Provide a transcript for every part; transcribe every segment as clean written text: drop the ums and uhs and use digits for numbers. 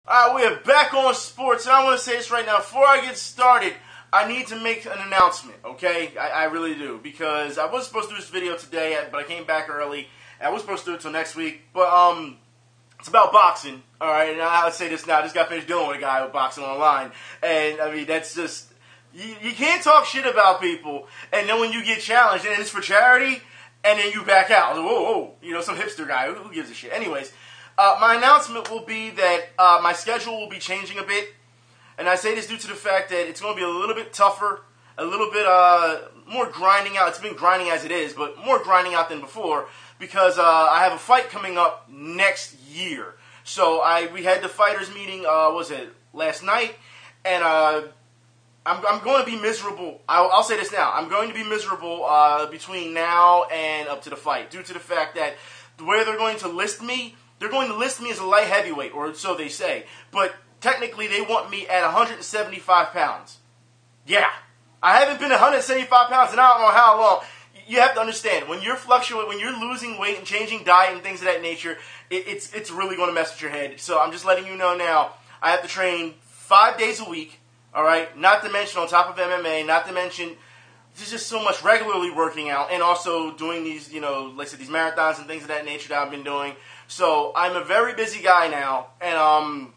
Alright, we are back on sports, and I want to say this right now. Before I get started, I need to make an announcement, okay? I really do, because I was supposed to do this video today, but I came back early, and I was supposed to do it till next week, but it's about boxing, alright? And I'll say this now, I just got finished dealing with a guy with boxing online, and I mean, that's just, you can't talk shit about people, and then when you get challenged, and it's for charity, and then you back out. Whoa, you know, some hipster guy, who gives a shit? Anyways, my announcement will be that my schedule will be changing a bit, and I say this due to the fact that it's going to be a little bit tougher, a little bit more grinding out. It's been grinding as it is, but more grinding out than before, because I have a fight coming up next year. So we had the fighters meeting, last night, and I'm going to be miserable. I'll say this now. I'm going to be miserable between now and up to the fight, due to the fact that where they're going to list me, they're going to list me as a light heavyweight, or so they say. But technically, they want me at 175 pounds. Yeah. I haven't been 175 pounds in I don't know how long. You have to understand, when you're fluctuating, when you're losing weight and changing diet and things of that nature, it's really going to mess with your head. So I'm just letting you know now, I have to train 5 days a week, all right? Not to mention on top of MMA, not to mention there's just so much regularly working out and also doing these, you know, like I said, these marathons and things of that nature that I've been doing. So I'm a very busy guy now, and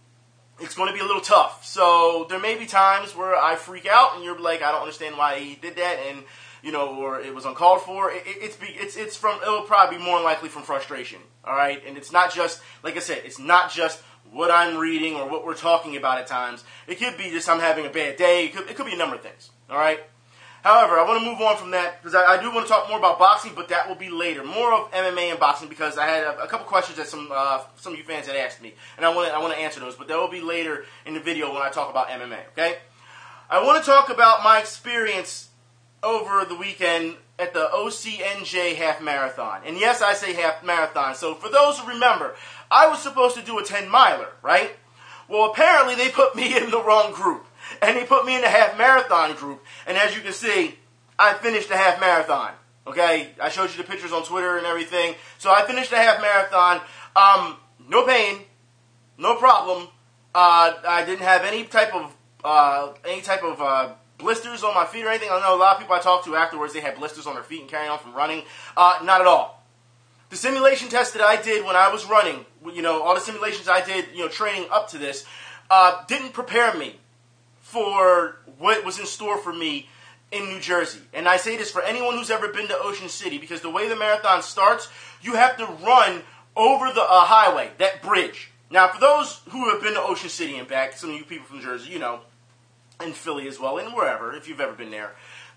it's going to be a little tough. So there may be times where I freak out, and you're like, I don't understand why he did that, and you know, or it was uncalled for. It'll probably be more likely from frustration. All right, and it's not just, like I said, it's not just what I'm reading or what we're talking about at times. It could be just I'm having a bad day. It could be a number of things. All right. However, I want to move on from that because I do want to talk more about boxing, but that will be later. More of MMA and boxing because I had a couple questions that some of you fans had asked me, and I want to answer those. But that will be later in the video when I talk about MMA. Okay. I want to talk about my experience over the weekend at the OCNJ half marathon, and yes, I say half marathon. So for those who remember, I was supposed to do a 10-miler, right? Well, apparently they put me in the wrong group. And he put me in the half marathon group. And as you can see, I finished the half marathon. Okay? I showed you the pictures on Twitter and everything. So I finished the half marathon. No pain. No problem. I didn't have any type of blisters on my feet or anything. I know a lot of people I talked to afterwards, they had blisters on their feet and carrying on from running. Not at all. The simulation test that I did when I was running, you know, all the simulations I did, you know, training up to this, didn't prepare me for what was in store for me in New Jersey. And I say this for anyone who's ever been to Ocean City, because the way the marathon starts, you have to run over the highway, that bridge. Now, for those who have been to Ocean City and back, some of you people from Jersey, you know, and Philly as well, and wherever, if you've ever been there,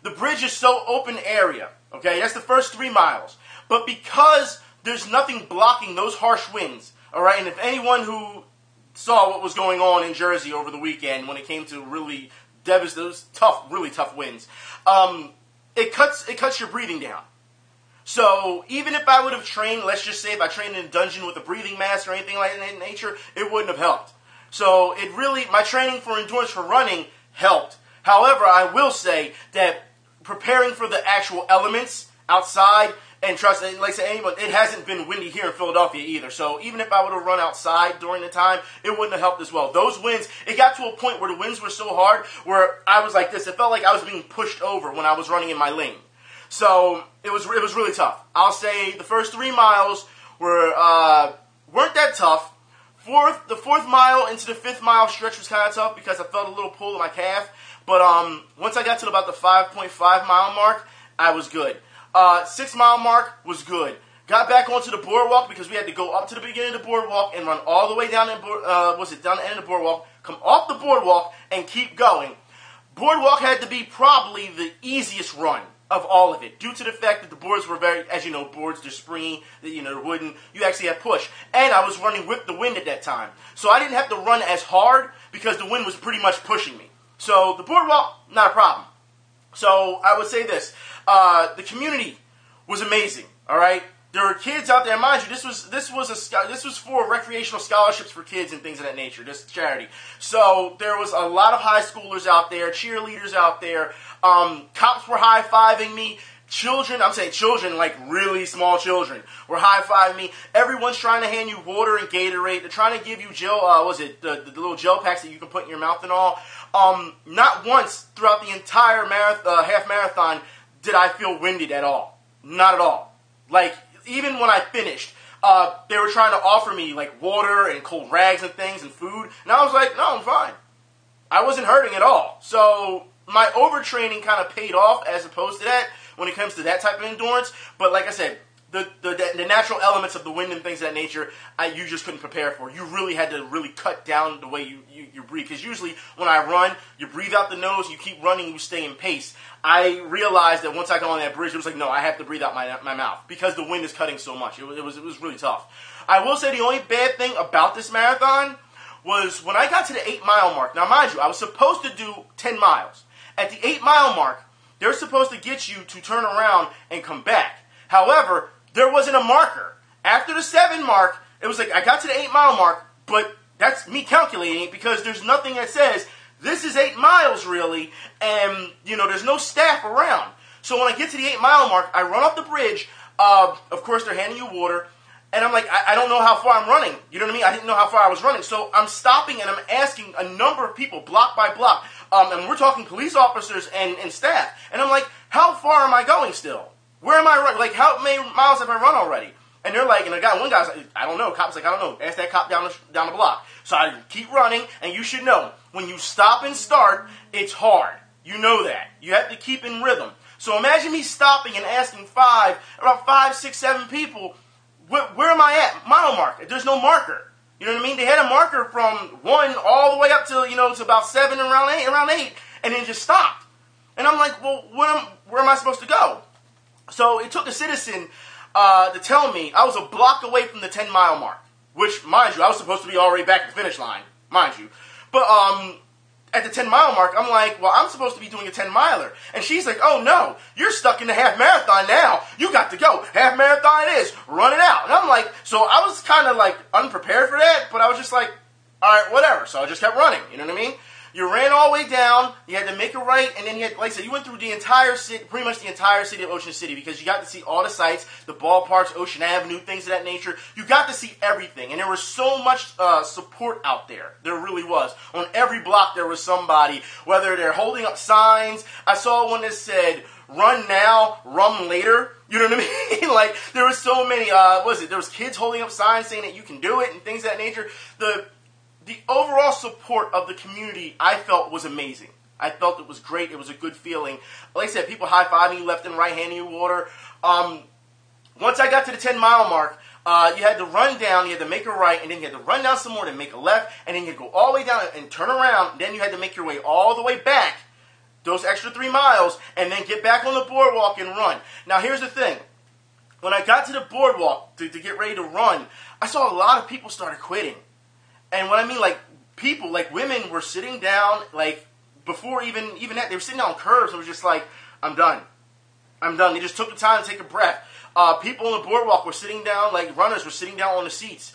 the bridge is so open area, okay? That's the first 3 miles. But because there's nothing blocking those harsh winds, all right, and if anyone who saw what was going on in Jersey over the weekend when it came to really those really tough winds, it cuts your breathing down. So even if I would have trained, let's just say if I trained in a dungeon with a breathing mask or anything like that in nature, it wouldn't have helped. So my training for endurance for running helped. However, I will say that preparing for the actual elements outside, and trust me, like I say, anyone, it hasn't been windy here in Philadelphia either. So even if I would have run outside during the time, it wouldn't have helped as well. Those winds, it got to a point where the winds were so hard where I was like this. It felt like I was being pushed over when I was running in my lane. So it was really tough. I'll say the first 3 miles weren't that tough. The 4th mile into the 5th mile stretch was kind of tough because I felt a little pull in my calf. But once I got to about the 5.5 mile mark, I was good. 6 mile mark was good. Got back onto the boardwalk because we had to go up to the beginning of the boardwalk and run all the way down down the end of the boardwalk, come off the boardwalk and keep going. Boardwalk had to be probably the easiest run of all of it, due to the fact that the boards were very, as you know, boards, they're springy, you know, they're wooden, you actually have push. And I was running with the wind at that time. So I didn't have to run as hard because the wind was pretty much pushing me. So the boardwalk, not a problem. So I would say this, the community was amazing, all right? There were kids out there, mind you, this was for recreational scholarships for kids and things of that nature, this charity. So there was a lot of high schoolers out there, cheerleaders out there, cops were high-fiving me, Children, I'm saying children, like really small children, were high-fiving me. Everyone's trying to hand you water and Gatorade. They're trying to give you gel, the little gel packs that you can put in your mouth and all. Not once throughout the entire half marathon did I feel winded at all. Not at all. Like, even when I finished, they were trying to offer me, like, water and cold rags and things and food. And I was like, no, I'm fine. I wasn't hurting at all. So my overtraining kind of paid off as opposed to that when it comes to that type of endurance. But like I said, the natural elements of the wind and things of that nature, you just couldn't prepare for. You really had to really cut down the way you breathe. Because usually when I run, you breathe out the nose, you keep running, you stay in pace. I realized that once I got on that bridge, it was like, no, I have to breathe out my mouth because the wind is cutting so much. It was really tough. I will say the only bad thing about this marathon was when I got to the 8-mile mark. Now, mind you, I was supposed to do 10 miles. At the 8-mile mark, they're supposed to get you to turn around and come back. However, there wasn't a marker. After the 7 mark, it was like I got to the 8-mile mark, but that's me calculating it because there's nothing that says this is 8 miles really, and there's no staff around. So when I get to the 8-mile mark, I run off the bridge. Of course, they're handing you water. And I'm like, I don't know how far I'm running. You know what I mean? I didn't know how far I was running. So I'm stopping and I'm asking a number of people, block by block. And we're talking police officers and staff. And I'm like, how far am I going still? Where am I running? Like, how many miles have I run already? And they're like, and one guy's like, I don't know. Cop's like, I don't know. Ask that cop down the block. So I keep running, and you should know, when you stop and start, it's hard. You know that. You have to keep in rhythm. So imagine me stopping and asking about 5, 6, 7 people, where am I at? Mile mark. There's no marker. You know what I mean? They had a marker from 1 all the way up to, to about 7 and around 8, and then just stopped. And I'm like, well, where am I supposed to go? So it took a citizen to tell me I was a block away from the 10-mile mark, which, mind you, I was supposed to be already back at the finish line, mind you. But at the 10-mile mark, I'm like, well, I'm supposed to be doing a 10-miler. And she's like, oh, no, you're stuck in the half marathon now. You got to go. Half marathon it is. Run it out. And I'm like, so I was kind of like unprepared for that, but I was just like, all right, whatever. So I just kept running. You know what I mean? You ran all the way down, you had to make a right, and then you had, like I said, you went through the entire city, pretty much the entire city of Ocean City, because you got to see all the sites, the ballparks, Ocean Avenue, things of that nature. You got to see everything, and there was so much support out there. There really was. On every block there was somebody, whether they're holding up signs. I saw one that said, run now, rum later. You know what I mean? Like, there was so many, there was kids holding up signs saying that you can do it and things of that nature. The overall support of the community, I felt, was amazing. I felt it was great. It was a good feeling. Like I said, people high-fiving you left and right, handing you water. Once I got to the 10-mile mark, you had to run down, you had to make a right, and then you had to run down some more, then make a left, and then you had to go all the way down and turn around. Then you had to make your way all the way back, those extra 3 miles, and then get back on the boardwalk and run. Now, here's the thing. When I got to the boardwalk to get ready to run, I saw a lot of people started quitting. And what I mean, like, people, like, women were sitting down, like, before even that, they were sitting down on curbs and were just like, I'm done. I'm done. They just took the time to take a breath. People on the boardwalk were sitting down, like, runners were sitting down on the seats.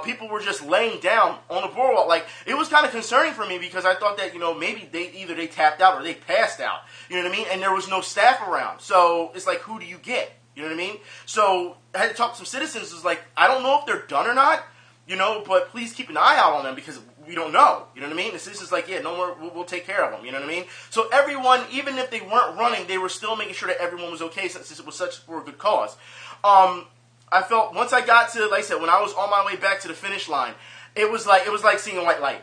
People were just laying down on the boardwalk. Like, it was kind of concerning for me because I thought that, maybe they tapped out or they passed out. You know what I mean? And there was no staff around. So it's like, who do you get? You know what I mean? So I had to talk to some citizens. It was like, I don't know if they're done or not. But please keep an eye out on them because we don't know. You know what I mean? The citizen's like, yeah, no more, we'll take care of them. You know what I mean? So everyone, even if they weren't running, they were still making sure that everyone was okay since it was such for a good cause. I felt once I got to, like I said, when I was on my way back to the finish line, it was like seeing a white light.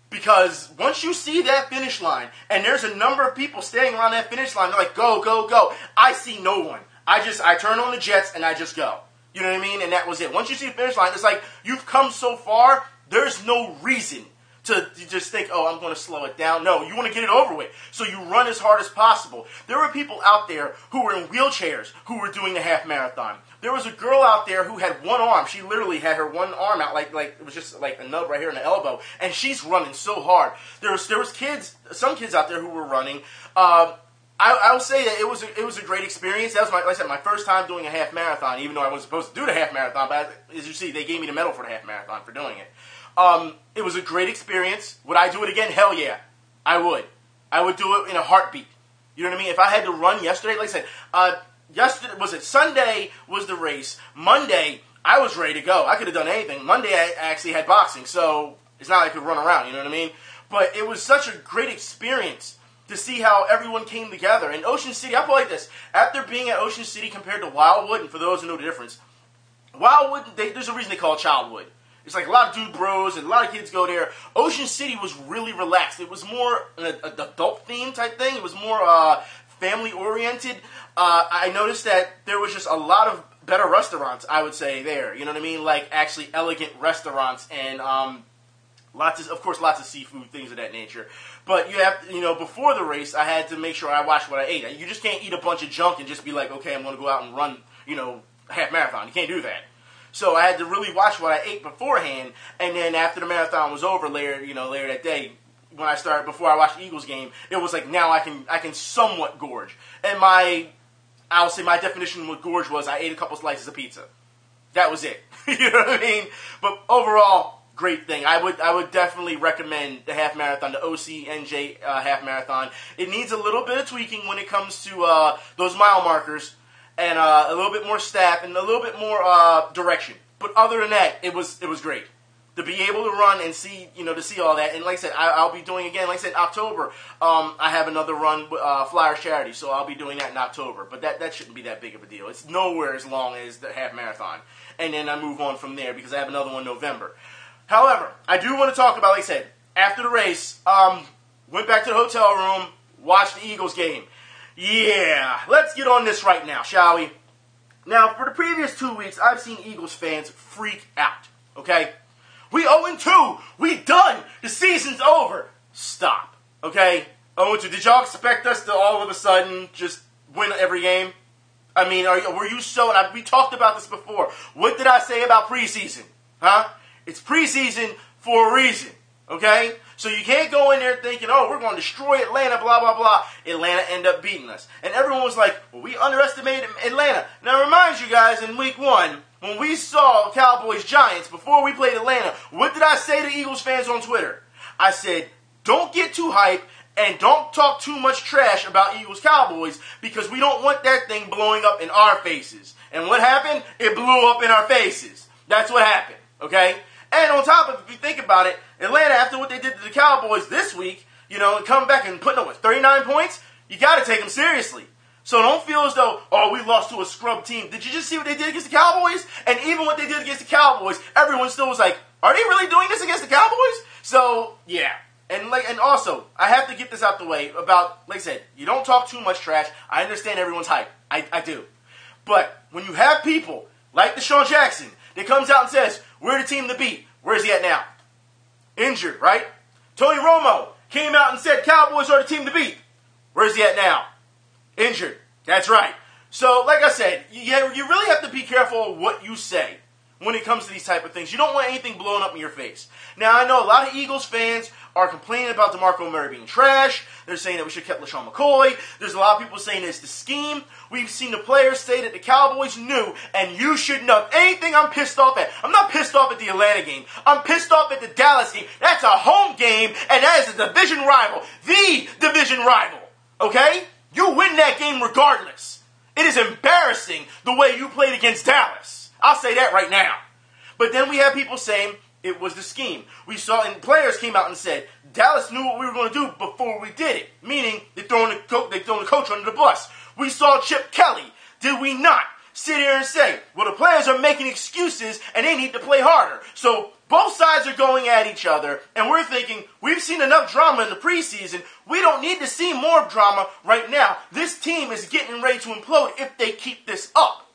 Because once you see that finish line, and there's a number of people standing around that finish line, they're like, go, go, go. I see no one. I turn on the jets and I just go. You know what I mean? And that was it. Once you see the finish line, it's like you've come so far, there's no reason to just think, oh, I'm going to slow it down. No, you want to get it over with. So you run as hard as possible. There were people out there who were in wheelchairs who were doing the half marathon. There was a girl out there who had one arm. She literally had her one arm out, like it was just like a nub right here in the elbow. And she's running so hard. There was kids, some kids out there who were running. I will say that it was a great experience. That was like I said, my first time doing a half marathon, even though I wasn't supposed to do the half marathon. But as you see, they gave me the medal for the half marathon for doing it. It was a great experience. Would I do it again? Hell yeah, I would. I would do it in a heartbeat. You know what I mean? If I had to run yesterday, like I said, yesterday, was it Sunday was the race. Monday, I was ready to go. I could have done anything. Monday, I actually had boxing, so it's not like I could run around, you know what I mean? But it was such a great experience to see how everyone came together. In Ocean City, I put it like this. After being at Ocean City compared to Wildwood, and for those who know the difference, Wildwood, there's a reason they call it Childwood. It's like a lot of dude bros and a lot of kids go there. Ocean City was really relaxed. It was more an adult theme type thing. It was more family oriented. I noticed that there was just a lot of better restaurants, I would say, there. You know what I mean? Like actually elegant restaurants and lots of seafood, things of that nature. But you have, before the race, I had to make sure I watched what I ate. You just can't eat a bunch of junk and just be like, okay, I'm going to go out and run, half marathon. You can't do that. So I had to really watch what I ate beforehand, and then after the marathon was over later that day, before I watched the Eagles game, it was like now I can somewhat gorge. And I'll say my definition of gorge was I ate a couple slices of pizza. That was it. You know what I mean? But overall, great thing. I would definitely recommend the half marathon, the OCNJ half marathon. It needs a little bit of tweaking when it comes to those mile markers. And a little bit more staff and a little bit more direction. But other than that, it was great to be able to run and see, to see all that. And like I said, I'll be doing again. Like I said, October, I have another run with Flyers Charity, so I'll be doing that in October. But that shouldn't be that big of a deal. It's nowhere as long as the half marathon. And then I move on from there because I have another one in November. However, I do want to talk about, like I said, after the race, went back to the hotel room, watched the Eagles game. Yeah, let's get on this right now, shall we? Now, for the previous 2 weeks, I've seen Eagles fans freak out, okay? We 0-2. We done. The season's over. Stop, okay? 0-2. Did y'all expect us to all of a sudden just win every game? I mean, were you so... we talked about this before. What did I say about preseason? Huh? It's preseason for a reason, okay? So you can't go in there thinking, oh, we're going to destroy Atlanta, blah, blah, blah. Atlanta ended up beating us. And everyone was like, well, we underestimated Atlanta. Now, remind you guys, in week 1, when we saw Cowboys-Giants, before we played Atlanta, what did I say to Eagles fans on Twitter? I said, don't get too hyped and don't talk too much trash about Eagles-Cowboys because we don't want that thing blowing up in our faces. And what happened? It blew up in our faces. That's what happened, okay? And on top of it, if you think about it, Atlanta, after what they did to the Cowboys this week, and come back and put up 39 points, you got to take them seriously. So don't feel as though, oh, we lost to a scrub team. Did you just see what they did against the Cowboys? And even what they did against the Cowboys, everyone still was like, are they really doing this against the Cowboys? So, yeah. And also, I have to get this out the way about, like I said, you don't talk too much trash. I understand everyone's hype. I do. But when you have people like Deshaun Jackson that comes out and says, we're the team to beat, where's he at now? Injured, right? Tony Romo came out and said Cowboys are the team to beat. Where's he at now? Injured. That's right. So, like I said, you really have to be careful of what you say when it comes to these type of things. You don't want anything blown up in your face. Now, I know a lot of Eagles fans are complaining about DeMarco Murray being trash. They're saying that we should have kept LaShawn McCoy. There's a lot of people saying it's the scheme. We've seen the players say that the Cowboys knew, and you should know. Anything I'm pissed off at. I'm not pissed off at the Atlanta game. I'm pissed off at the Dallas game. That's a home game, and that is a division rival. The division rival. Okay? You win that game regardless. It is embarrassing the way you played against Dallas. I'll say that right now. But then we have people saying it was the scheme. We saw, and players came out and said, Dallas knew what we were going to do before we did it. Meaning, they're throwing the coach under the bus. We saw Chip Kelly. Did we not sit here and say, well, the players are making excuses and they need to play harder. So both sides are going at each other, and we're thinking, we've seen enough drama in the preseason. We don't need to see more drama right now. This team is getting ready to implode if they keep this up.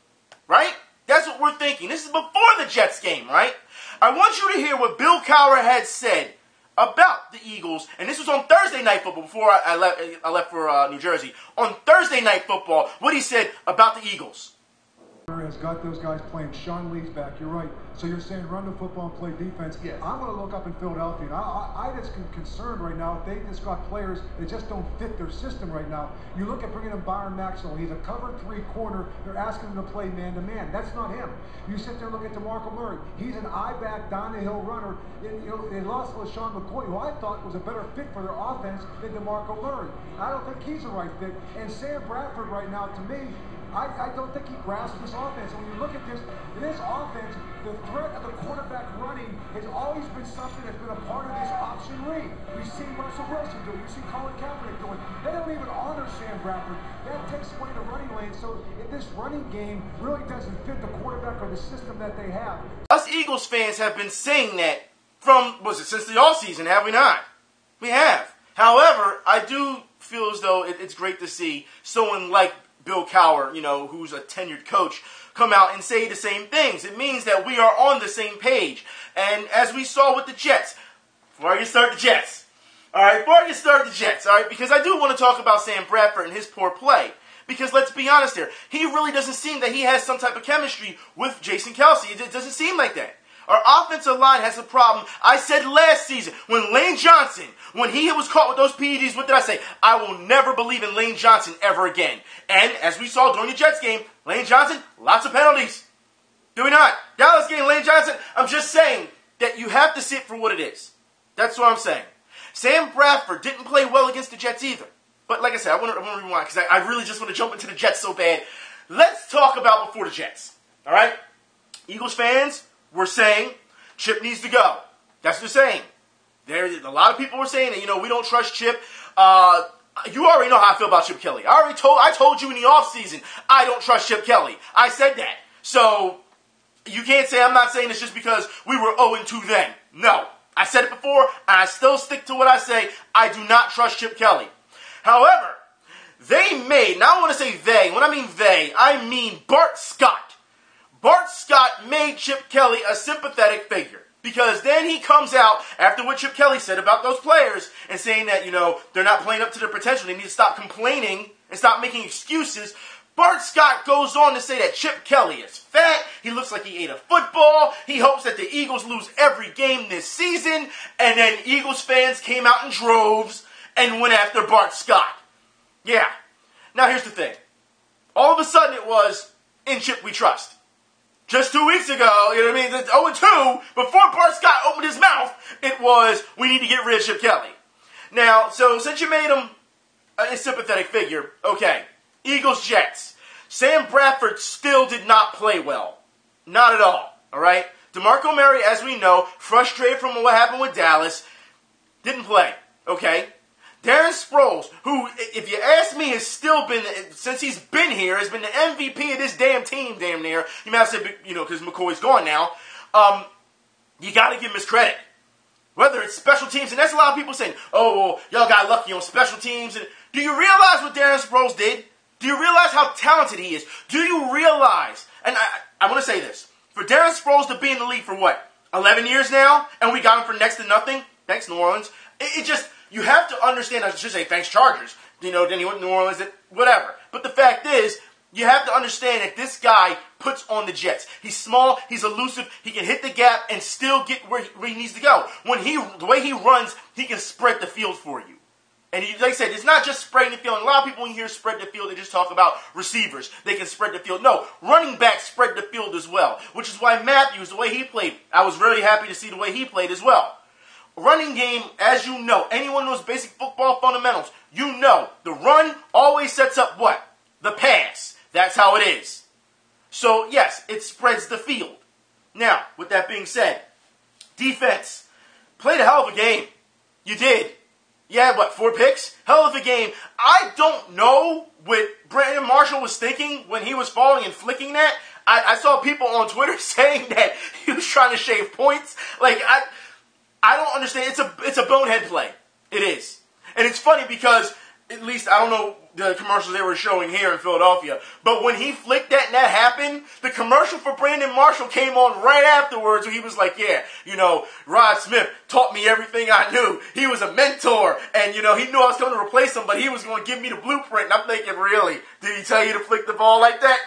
Right? That's what we're thinking. This is before the Jets game, right? I want you to hear what Bill Cowher had said about the Eagles, and this was on Thursday Night Football before I left for New Jersey. On Thursday Night Football, what he said about the Eagles. Has got those guys playing. Sean Lee's back. You're right. So you're saying run the football and play defense. Yes. I'm going to look up in Philadelphia. And I just concerned right now. They just got players that just don't fit their system right now. You look at bringing in Byron Maxwell. He's a cover 3 corner. They're asking him to play man to man. That's not him. You sit there and look at DeMarco Murray. He's an eye-back, down-the-hill runner. They lost LaShawn McCoy, who I thought was a better fit for their offense than DeMarco Murray. I don't think he's the right fit. And Sam Bradford right now, to me, I don't think he grasps this offense. And when you look at this offense, the threat of the quarterback running has always been something that's been a part of this option read. We've seen Russell Wilson do it. We've seen Colin Kaepernick do it. They don't even honor Sam Bradford. That takes away the running lane. So if this running game really doesn't fit the quarterback or the system that they have. Us Eagles fans have been saying that since the offseason, have we not? We have. However, I do feel as though it's great to see someone like Bill Cowher, who's a tenured coach, come out and say the same things. It means that we are on the same page. And as we saw with the Jets, before I get started the Jets, because I do want to talk about Sam Bradford and his poor play. Because let's be honest here, he really doesn't seem that he has some type of chemistry with Jason Kelce. It doesn't seem like that. Our offensive line has a problem. I said last season, when Lane Johnson, when he was caught with those PEDs, what did I say? I will never believe in Lane Johnson ever again. And as we saw during the Jets game, Lane Johnson, lots of penalties. Do we not? Dallas game, Lane Johnson, I'm just saying that you have to see it for what it is. That's what I'm saying. Sam Bradford didn't play well against the Jets either. But like I said, I want to rewind because I really just want to jump into the Jets so bad. Let's talk about before the Jets. All right? Eagles fans, we're saying Chip needs to go. That's what they're saying. A lot of people were saying that, we don't trust Chip. You already know how I feel about Chip Kelly. I told you in the offseason, I don't trust Chip Kelly. I said that. So, you can't say I'm not saying this just because we were 0-2 then. No. I said it before, and I still stick to what I say. I do not trust Chip Kelly. However, now I want to say they. When I mean they, I mean Bart Scott. Bart Scott made Chip Kelly a sympathetic figure. Because then he comes out after what Chip Kelly said about those players and saying that, they're not playing up to their potential. They need to stop complaining and stop making excuses. Bart Scott goes on to say that Chip Kelly is fat. He looks like he ate a football. He hopes that the Eagles lose every game this season. And then Eagles fans came out in droves and went after Bart Scott. Yeah. Now here's the thing. All of a sudden it was, in Chip we trust. Just 2 weeks ago, 0-2, before Bart Scott opened his mouth, it was, we need to get rid of Chip Kelly. Now, so since you made him a sympathetic figure, okay, Eagles-Jets. Sam Bradford still did not play well. Not at all, right? DeMarco Murray, as we know, frustrated from what happened with Dallas, didn't play, okay? Darren Sproles, who, if you ask me, has still been, since he's been here, has been the MVP of this damn team, damn near. You might have said, because McCoy's gone now. You got to give him his credit. Whether it's special teams, and that's a lot of people saying, oh, well, y'all got lucky on special teams. And do you realize what Darren Sproles did? Do you realize how talented he is? Do you realize, and I want to say this, for Darren Sproles to be in the league for what, 11 years now, and we got him for next to nothing? Thanks, New Orleans. It just... You have to understand, I should say, thanks Chargers. Then he went to New Orleans, whatever. But the fact is, you have to understand that this guy puts on the Jets. He's small, he's elusive, he can hit the gap and still get where he needs to go. The way he runs, he can spread the field for you. And like I said, it's not just spreading the field. And a lot of people, when you hear spread the field, they just talk about receivers. They can spread the field. No, running backs spread the field as well. Which is why Matthews, the way he played, I was really happy to see the way he played as well. Running game, as you know, anyone who knows basic football fundamentals, the run always sets up what? The pass. That's how it is. So, yes, it spreads the field. Now, with that being said, defense. Played a hell of a game. You did. Yeah, 4 picks? Hell of a game. I don't know what Brandon Marshall was thinking when he was falling and flicking that. I saw people on Twitter saying that he was trying to shave points. I don't understand. It's a bonehead play. It is. And it's funny because, at least, I don't know the commercials they were showing here in Philadelphia, but when he flicked that and that happened, the commercial for Brandon Marshall came on right afterwards where he was like, Rod Smith taught me everything I knew. He was a mentor, and, he knew I was going to replace him, but he was going to give me the blueprint. And I'm thinking, really? Did he tell you to flick the ball like that?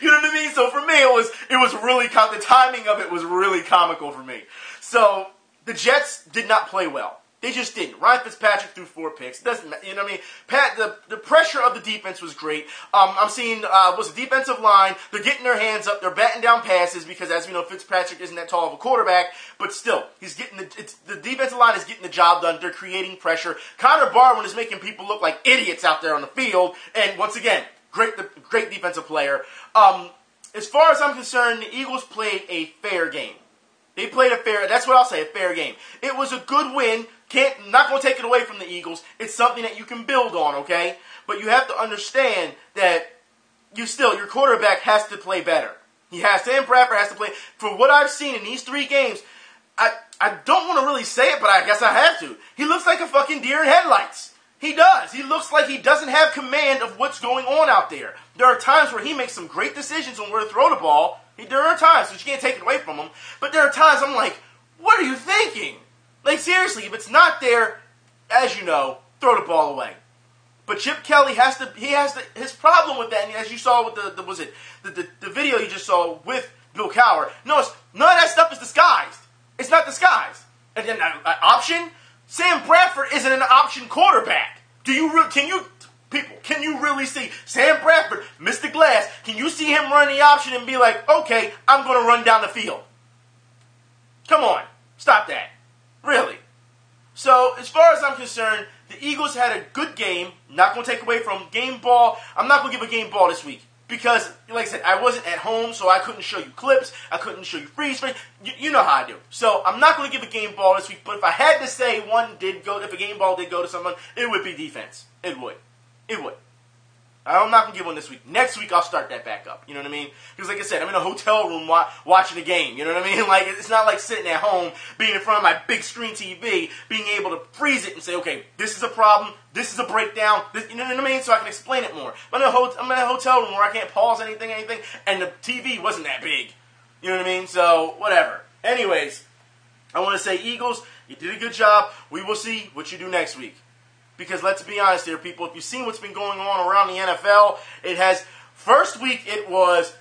You know what I mean? So for me, it was really, the timing of it was really comical for me. So, the Jets did not play well. They just didn't. Ryan Fitzpatrick threw 4 picks. Doesn't matter. You know what I mean? The pressure of the defense was great. I'm seeing the defensive line. They're getting their hands up. They're batting down passes because, as we know, Fitzpatrick isn't that tall of a quarterback. But still, he's getting the defensive line is getting the job done. They're creating pressure. Connor Barwin is making people look like idiots out there on the field. And once again, great defensive player. As far as I'm concerned, the Eagles played a fair game. They played that's what I'll say, a fair game. It was a good win. Not going to take it away from the Eagles. It's something that you can build on, okay? But you have to understand that your quarterback has to play better. Sam Bradford has to play. For what I've seen in these 3 games, I don't want to really say it, but I guess I have to. He looks like a fucking deer in headlights. He does. He looks like he doesn't have command of what's going on out there. There are times where he makes some great decisions on where to throw the ball. There are times, which you can't take it away from him. But there are times I'm like, what are you thinking? Like, seriously, if it's not there, as you know, throw the ball away. But Chip Kelly his problem with that, and as you saw with the video you just saw with Bill Cowher, none of that stuff is disguised. It's not disguised. And then option? Sam Bradford isn't an option quarterback. Can you really see Sam Bradford miss the glass? Can you see him run the option and be like, okay, I'm going to run down the field? Come on. Stop that. Really. So, as far as I'm concerned, the Eagles had a good game. Not going to take away from game ball. I'm not going to give a game ball this week. Because, like I said, I wasn't at home, so I couldn't show you clips. I couldn't show you freeze frame. You know how I do. So, I'm not going to give a game ball this week. But if I had to say if a game ball did go to someone, it would be defense. It would. It would. I'm not going to give one this week. Next week, I'll start that back up. You know what I mean? Because, like I said, I'm in a hotel room watching a game. You know what I mean? Like, it's not like sitting at home, being in front of my big screen TV, being able to freeze it and say, okay, this is a problem, this is a breakdown, you know what I mean? So I can explain it more. But I'm in a hotel room where I can't pause anything, and the TV wasn't that big. You know what I mean? So, whatever. Anyways, I want to say, Eagles, you did a good job. We will see what you do next week. Because let's be honest here, people, if you've seen what's been going on around the NFL, first week it was,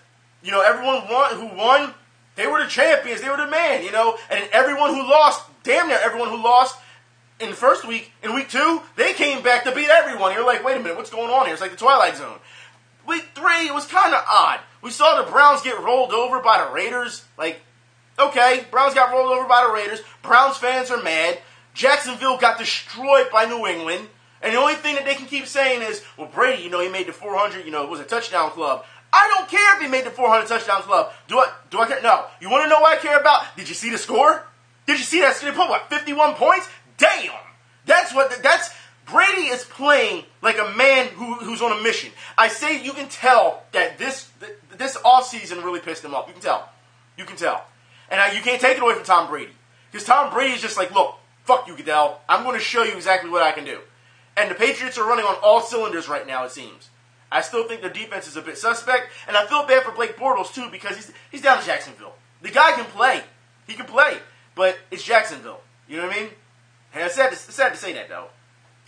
everyone who won, they were the champions, they were the man, and everyone who lost, damn near everyone who lost in the first week, in week 2, they came back to beat everyone. You're like, wait a minute, what's going on here? It's like the Twilight Zone. Week 3, it was kind of odd. We saw the Browns get rolled over by the Raiders. Like, okay, Browns got rolled over by the Raiders. Browns fans are mad. Jacksonville got destroyed by New England. And the only thing that they can keep saying is, well, Brady, he made the 400, it was a touchdown club. I don't care if he made the 400 touchdown club. Do I care? No. You want to know what I care about? Did you see the score? Did you see that? They put, 51 points? Damn! Brady is playing like a man who's on a mission. I say you can tell that this offseason really pissed him off. You can tell. And you can't take it away from Tom Brady. Because Tom Brady is just like, look, fuck you, Goodell. I'm going to show you exactly what I can do. And the Patriots are running on all cylinders right now, it seems. I still think their defense is a bit suspect. And I feel bad for Blake Bortles, too, because he's down in Jacksonville. The guy can play. He can play. But it's Jacksonville. You know what I mean? And it's sad to say that, though.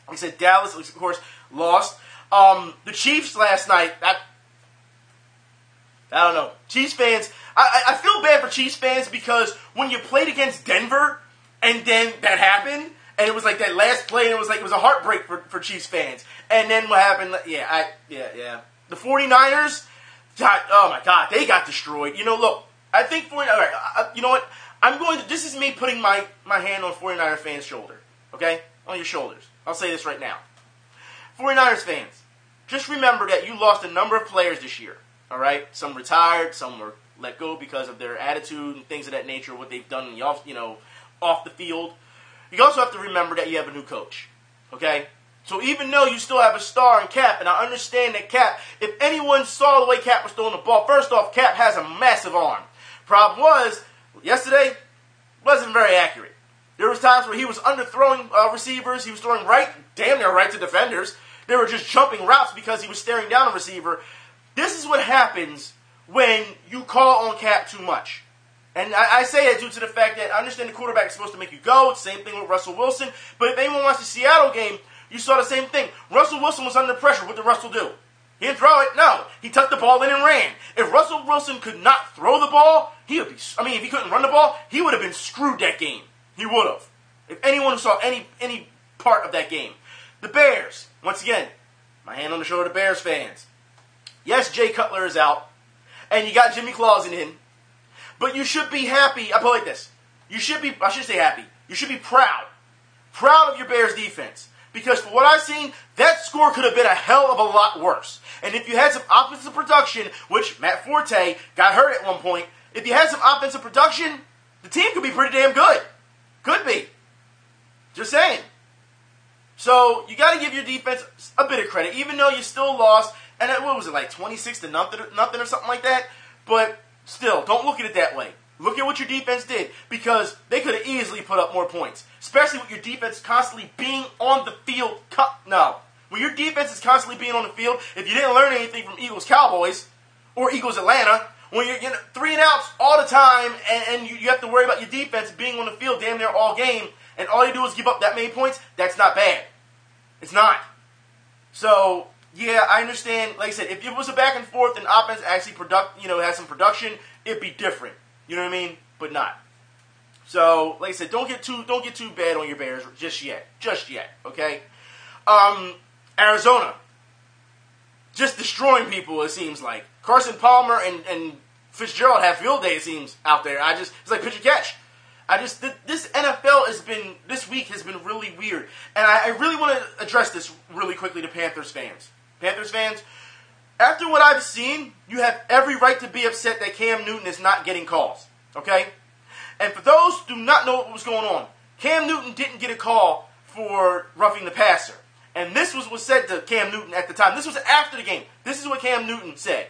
Like I said, Dallas, of course, lost. The Chiefs last night, I don't know. Chiefs fans, I feel bad for Chiefs fans because when you played against Denver and then that happened, and it was like that last play, and it was a heartbreak for Chiefs fans. And then what happened? Yeah. The 49ers, oh my God, they got destroyed. Look, I think all right, you know what? This is me putting my hand on 49er fans' shoulder, okay? On your shoulders. I'll say this right now. 49ers fans, just remember that you lost a number of players this year, all right? Some retired, some were let go because of their attitude and things of that nature, what they've done in the off the field. You also have to remember that you have a new coach, okay? So even though you still have a star in Cap, and I understand that Cap, if anyone saw the way Cap was throwing the ball, first off, Cap has a massive arm. Problem was, yesterday, wasn't very accurate. There was times where he was underthrowing receivers. He was throwing damn near right to defenders. They were just jumping routes because he was staring down a receiver. This is what happens when you call on Cap too much. And I say that due to the fact that I understand the quarterback is supposed to make you go. It's the same thing with Russell Wilson. But if anyone watched the Seattle game, you saw the same thing. Russell Wilson was under pressure. What did Russell do? He didn't throw it. No. He tucked the ball in and ran. If Russell Wilson could not throw the ball, if he couldn't run the ball, he would have been screwed that game. He would have. If anyone saw any part of that game. The Bears, once again, my hand on the shoulder to Bears fans. Yes, Jay Cutler is out. And you got Jimmy Clausen in. But you should be happy. I put it like this. I should say happy. You should be proud. Proud of your Bears defense. Because for what I've seen, that score could have been a hell of a lot worse. And if you had some offensive production, which Matt Forte got hurt at one point, if you had some offensive production, the team could be pretty damn good. Could be. Just saying. So you got to give your defense a bit of credit, even though you still lost. And what was it, like 26 to nothing or something like that? But still, don't look at it that way. Look at what your defense did, because they could have easily put up more points, especially with your defense constantly being on the field. No. When your defense is constantly being on the field, if you didn't learn anything from Eagles-Cowboys or Eagles-Atlanta, when you're getting 3 and outs all the time and you have to worry about your defense being on the field damn near all game, and all you do is give up that many points, that's not bad. It's not. So, yeah, I understand. Like I said, if it was a back and forth and offense actually had some production, it'd be different. You know what I mean? But not. So, like I said, don't get too bad on your Bears just yet. Okay? Arizona. Just destroying people, it seems like. Carson Palmer and Fitzgerald have field day, it seems, out there. it's like pitch and catch. This NFL this week has been really weird. And I really want to address this really quickly to Panthers fans. Panthers fans, after what I've seen, you have every right to be upset that Cam Newton is not getting calls. Okay? And for those who do not know what was going on, Cam Newton didn't get a call for roughing the passer. And this was what said to Cam Newton at the time. This was after the game. This is what Cam Newton said.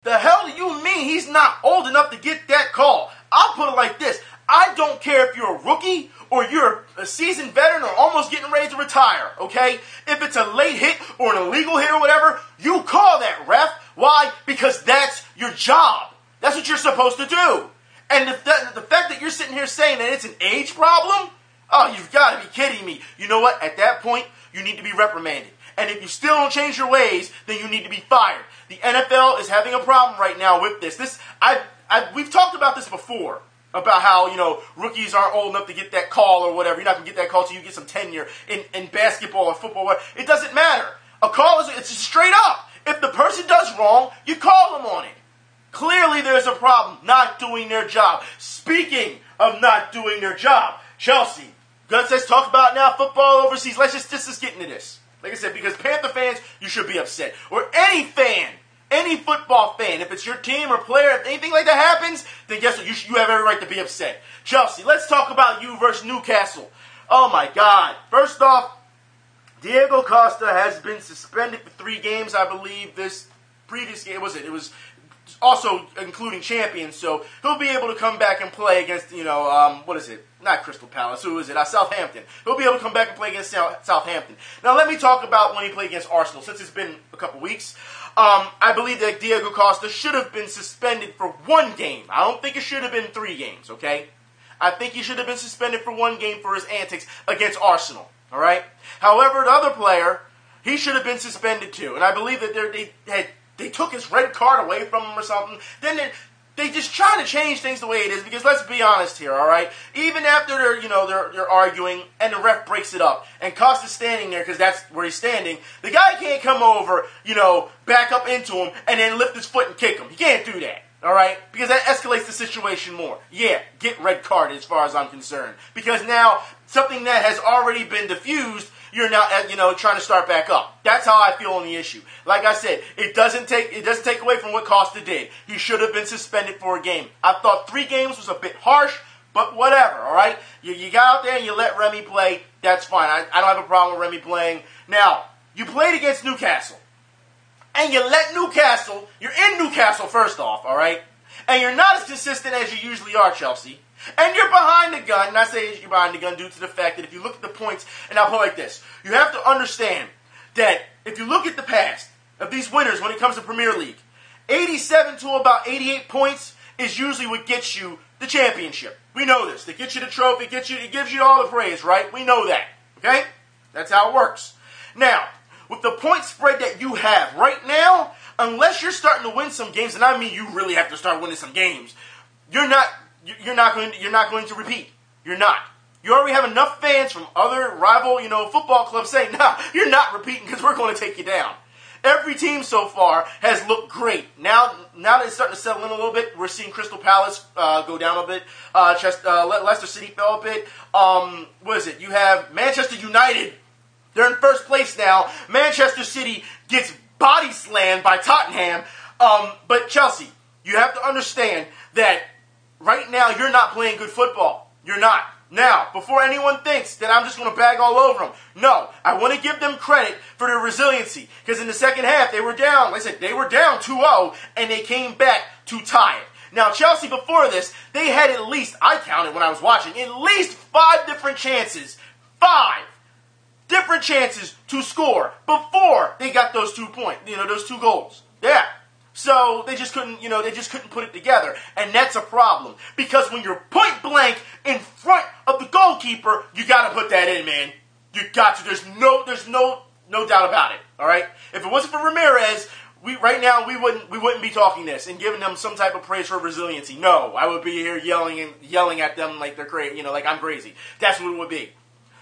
The hell do you mean he's not old enough to get that call? I'll put it like this. I don't care if you're a rookie or you're a seasoned veteran or almost getting ready to retire, okay? If it's a late hit or an illegal hit or whatever, you call that, ref. Why? Because that's your job. That's what you're supposed to do. And the fact that you're sitting here saying that it's an age problem, oh, you've got to be kidding me. You know what? At that point, you need to be reprimanded. And if you still don't change your ways, then you need to be fired. The NFL is having a problem right now with this. We've talked about this before, about how, rookies aren't old enough to get that call or whatever. You're not going to get that call till you get some tenure in basketball or football. It doesn't matter. A call it's just straight up. If the person does wrong, you call them on it. Clearly there's a problem not doing their job. Speaking of not doing their job, Chelsea, let's talk about now football overseas. Let's just get into this. Like I said, because Panther fans, you should be upset. Or any fan, any football fan, if it's your team or player, if anything like that happens, then guess what? You have every right to be upset. Chelsea, let's talk about you versus Newcastle. Oh my God. First off, Diego Costa has been suspended for 3 games, I believe. This previous game, it was also including champions, so he'll be able to come back and play against, what is it? Not Crystal Palace. Who is it? Southampton. He'll be able to come back and play against Southampton. Now, let me talk about when he played against Arsenal, since it's been a couple weeks. I believe that Diego Costa should have been suspended for 1 game. I don't think it should have been 3 games, okay? I think he should have been suspended for 1 game for his antics against Arsenal, all right? However, the other player, he should have been suspended too. And I believe that they took his red card away from him or something. Then they just trying to change things the way it is, because let's be honest here, all right? Even after they're arguing and the ref breaks it up and Costa's standing there because that's where he's standing, the guy can't come over, back up into him and then lift his foot and kick him. He can't do that, all right? Because that escalates the situation more. Yeah, get red carded as far as I'm concerned, because now something that has already been diffused, you're now, trying to start back up. That's how I feel on the issue. Like I said, it doesn't take away from what Costa did. He should have been suspended for a game. I thought 3 games was a bit harsh, but whatever, all right? You got out there and you let Remy play, that's fine. I don't have a problem with Remy playing. Now, you played against Newcastle, and you let Newcastle, you're in Newcastle first off, all right? And you're not as consistent as you usually are, Chelsea. And you're behind the gun, and I say you're behind the gun due to the fact that if you look at the points, and I'll put it like this, you have to understand that if you look at the past of these winners when it comes to Premier League, 87 to about 88 points is usually what gets you the championship. We know this. It gets you the trophy, it gives you all the praise, right? We know that, okay? That's how it works. Now, with the point spread that you have right now, unless you're starting to win some games, and I mean you really have to start winning some games, you're not going to repeat. You're not. You already have enough fans from other rival, football clubs saying, "No, you're not repeating because we're going to take you down." Every team so far has looked great. Now that it's starting to settle in a little bit, we're seeing Crystal Palace go down a bit. Leicester City fell a bit. What is it? You have Manchester United. They're in first place now. Manchester City gets body slammed by Tottenham. But Chelsea, you have to understand that right now you're not playing good football. You're not. Now, before anyone thinks that I'm just going to bag all over them, no, I want to give them credit for their resiliency. Because in the second half, they were down. Like I said, they were down 2-0, and they came back to tie it. Now, Chelsea, before this, they had at least, I counted when I was watching, at least 5 different chances. 5 different chances to score before they got those 2 points, those 2 goals. Yeah. So they just couldn't, put it together. And that's a problem. Because when you're point blank in front of the goalkeeper, you got to put that in, man. You got to. There's no doubt about it. All right? If it wasn't for Ramirez, right now we wouldn't be talking this and giving them some type of praise for resiliency. No, I would be here yelling at them like they're crazy, like I'm crazy. That's what it would be.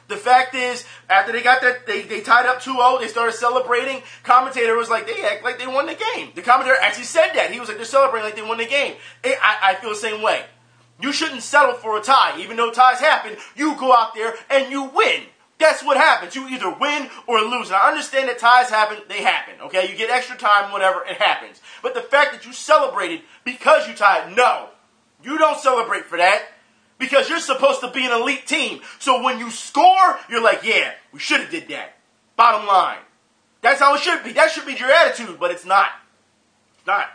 The fact is, after they got that, they tied up 2-0, they started celebrating. Commentator was like, they act like they won the game. The commentator actually said that. He was like, they're celebrating like they won the game. I feel the same way. You shouldn't settle for a tie. Even though ties happen, you go out there and you win. That's what happens. You either win or lose. And I understand that ties happen, they happen. Okay, you get extra time, whatever, it happens. But the fact that you celebrated because you tied, no. You don't celebrate for that. Because you're supposed to be an elite team. So when you score, you're like, yeah, we should have did that. Bottom line. That's how it should be. That should be your attitude, but it's not. It's not.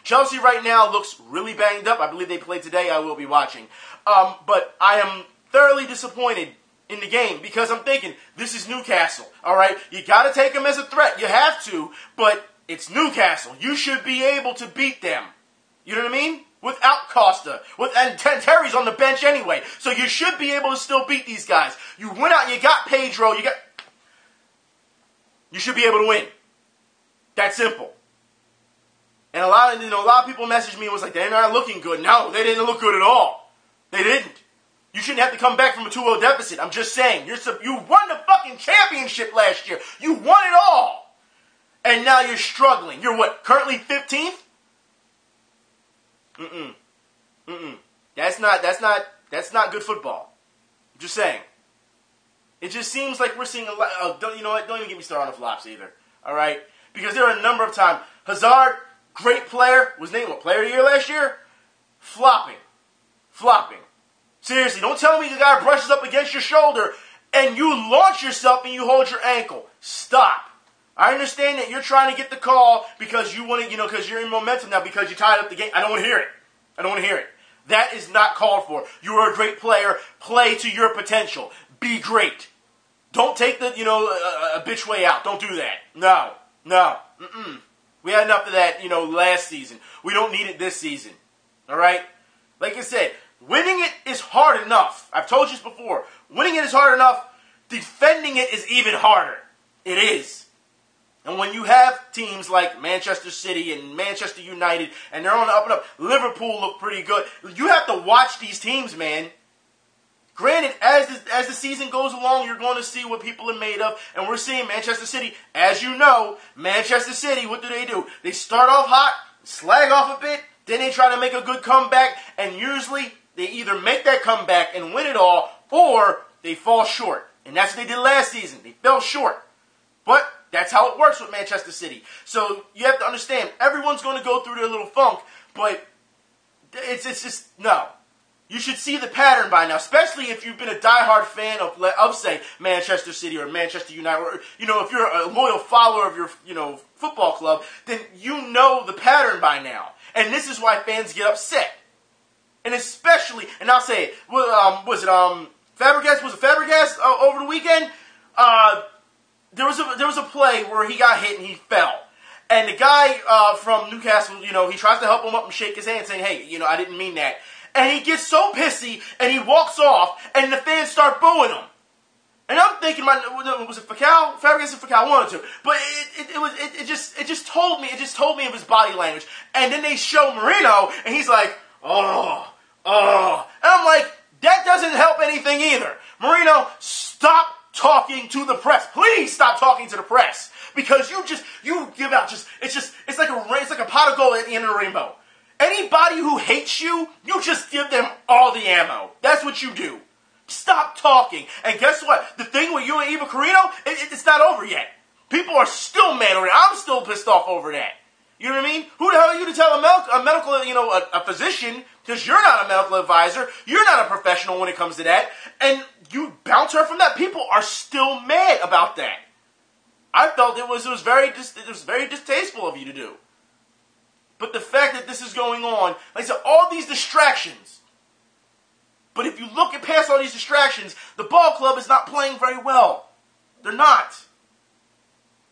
Chelsea right now looks really banged up. I believe they play today. I will be watching. But I am thoroughly disappointed in the game because I'm thinking, this is Newcastle. All right? You got to take them as a threat. You have to, but it's Newcastle. You should be able to beat them. You know what I mean? Without Costa. And Terry's on the bench anyway. So you should be able to still beat these guys. You went out and you got Pedro. You should be able to win. That simple. And a lot of people messaged me and was like, they're not looking good. No, they didn't look good at all. They didn't. You shouldn't have to come back from a 2-0 deficit. I'm just saying. You won the fucking championship last year. You won it all. And now you're struggling. You're what? Currently 15th? That's not good football. I'm just saying. It just seems like we're seeing a lot. Don't even get me started on the flops either. All right, because there are a number of times Hazard, great player, was named Player of the Year last year. Flopping. Seriously, don't tell me the guy brushes up against your shoulder and you launch yourself and you hold your ankle. Stop. I understand that you're trying to get the call because you want to, because you're in momentum now because you tied up the game. I don't want to hear it. That is not called for. You are a great player. Play to your potential. Be great. Don't take the, a bitch way out. Don't do that. No. We had enough of that, last season. We don't need it this season. All right? Like I said, winning it is hard enough. I've told you this before. Winning it is hard enough. Defending it is even harder. It is. And when you have teams like Manchester City and Manchester United, and they're on the up and up, Liverpool look pretty good. You have to watch these teams, man. Granted, as the season goes along, you're going to see what people are made of. And we're seeing Manchester City, as you know, Manchester City, what do? They start off hot, slag off a bit, then they try to make a good comeback, and usually they either make that comeback and win it all, or they fall short. And that's what they did last season. They fell short. But that's how it works with Manchester City. So you have to understand, everyone's going to go through their little funk, but it's just, no. You should see the pattern by now, especially if you've been a diehard fan of say, Manchester City or Manchester United, or, if you're a loyal follower of your, football club, then you know the pattern by now. And this is why fans get upset. And especially, and I'll say it, was it Fabregas over the weekend? There was a play where he got hit and he fell. And the guy from Newcastle, he tries to help him up and shake his hand saying, hey, I didn't mean that. And he gets so pissy and he walks off and the fans start booing him. And I'm thinking, was it Falcao? Fabregas and Falcao, one or two. But it just told me of his body language. And then they show Marino and he's like, oh. And I'm like, that doesn't help anything either. Marino, stop talking to the press. Please stop talking to the press. Because you give out it's like a pot of gold at the end of the rainbow. Anybody who hates you, you just give them all the ammo. That's what you do. Stop talking. And guess what? The thing with you and Eva Carino, it's not over yet. People are still mad over it. I'm still pissed off over that. You know what I mean? Who the hell are you to tell a medical, a physician, because you're not a medical advisor, you're not a professional when it comes to that, and you bounce her from that? People are still mad about that. I felt it was very distasteful of you to do. But the fact that this is going on, like I said, all these distractions. But if you look at past all these distractions, the ball club is not playing very well. They're not.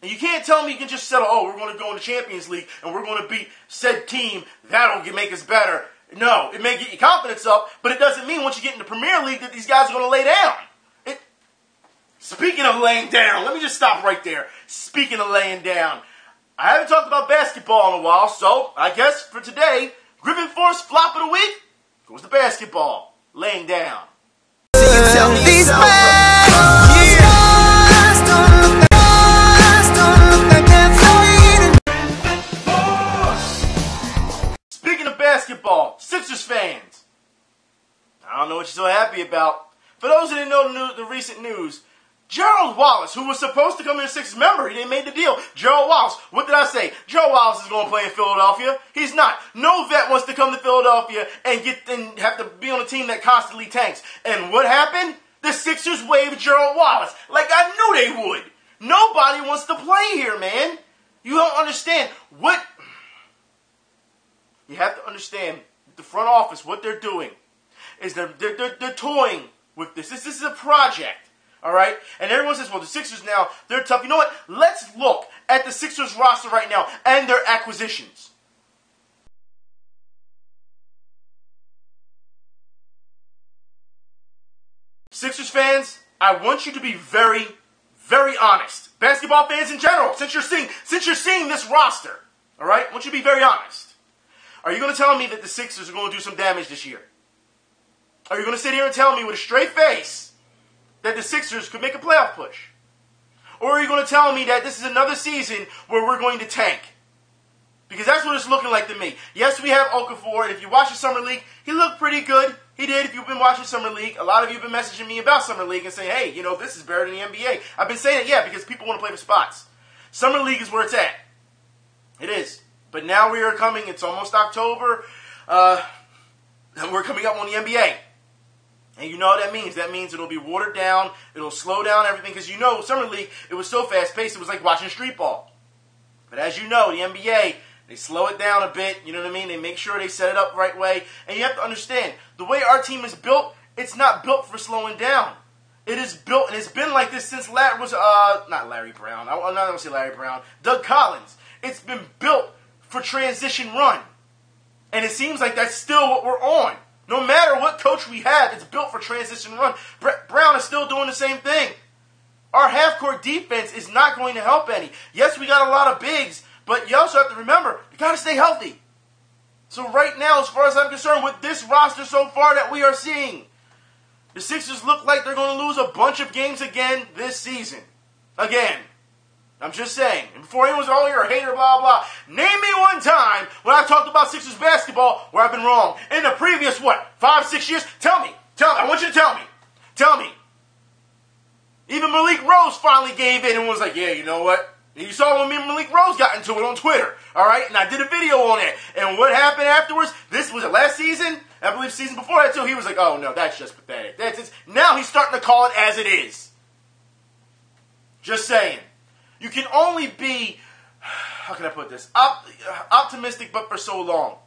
And you can't tell me you can just settle, oh, we're going to go in the Champions League and we're going to beat said team. That'll make us better. No, it may get your confidence up, but it doesn't mean once you get in the Premier League that these guys are going to lay down. Speaking of laying down, let me just stop right there. Speaking of laying down, I haven't talked about basketball in a while, so I guess for today, Griffin Force flop of the week goes to basketball. Laying down. Speaking of basketball, Sixers fans, I don't know what you're so happy about. For those who didn't know the recent news, Gerald Wallace, who was supposed to come in as Sixers member, he didn't make the deal. Gerald Wallace, what did I say? Gerald Wallace is going to play in Philadelphia. He's not. No vet wants to come to Philadelphia and have to be on a team that constantly tanks. And what happened? The Sixers waived Gerald Wallace. Like I knew they would. Nobody wants to play here, man. You don't understand what... You have to understand the front office, what they're doing is they're toying with this. This is a project. All right? And everyone says, well, the Sixers now, they're tough. You know what? Let's look at the Sixers roster right now and their acquisitions. Sixers fans, I want you to be very, very honest. Basketball fans in general, since you're seeing this roster, all right? I want you to be very honest. Are you going to tell me that the Sixers are going to do some damage this year? Are you going to sit here and tell me with a straight face that the Sixers could make a playoff push? Or are you going to tell me that this is another season where we're going to tank? Because that's what it's looking like to me. Yes, we have Okafor, and if you watch the Summer League, he looked pretty good. He did. If you've been watching Summer League, a lot of you have been messaging me about Summer League and saying, hey, this is better than the NBA. I've been saying it, yeah, because people want to play for spots. Summer League is where it's at. It is. But now we are coming, it's almost October, and we're coming up on the NBA. And you know what that means. That means it'll be watered down. It'll slow down everything. Because Summer League, it was so fast-paced, it was like watching street ball. But as you know, the NBA, they slow it down a bit. You know what I mean? They make sure they set it up the right way. And you have to understand, the way our team is built, it's not built for slowing down. It is built, and it's been like this since not Larry Brown. I'm not going to say Larry Brown. Doug Collins. It's been built for transition run. And it seems like that's still what we're on. No matter what coach we have, it's built for transition run. Brett Brown is still doing the same thing. Our half-court defense is not going to help any. Yes, we got a lot of bigs, but you also have to remember, you got to stay healthy. So right now, as far as I'm concerned, with this roster so far that we are seeing, the Sixers look like they're going to lose a bunch of games again this season. Again. I'm just saying. And before anyone's, oh, you're a hater, blah, blah. Name me one time when I talked about Sixers basketball where I've been wrong. In the previous, 5, 6 years? Tell me. I want you to tell me. Tell me. Even Malik Rose finally gave in and was like, yeah, you know what? And you saw when me and Malik Rose got into it on Twitter. All right? And I did a video on it. And what happened afterwards? This was it last season? I believe season before that too. He was like, oh, no, that's just pathetic. That's it. Now he's starting to call it as it is. Just saying. You can only be, how can I put this, optimistic but for so long.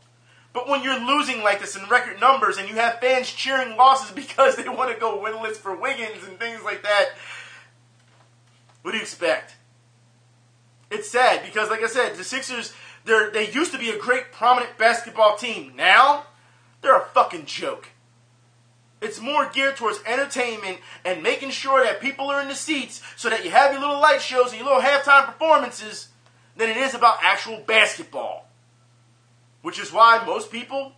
But when you're losing like this in record numbers and you have fans cheering losses because they want to go winless for Wiggins and things like that, what do you expect? It's sad because, like I said, the Sixers, they used to be a great, prominent basketball team. Now, they're a fucking joke. It's more geared towards entertainment and making sure that people are in the seats so that you have your little light shows and your little halftime performances than it is about actual basketball. Which is why most people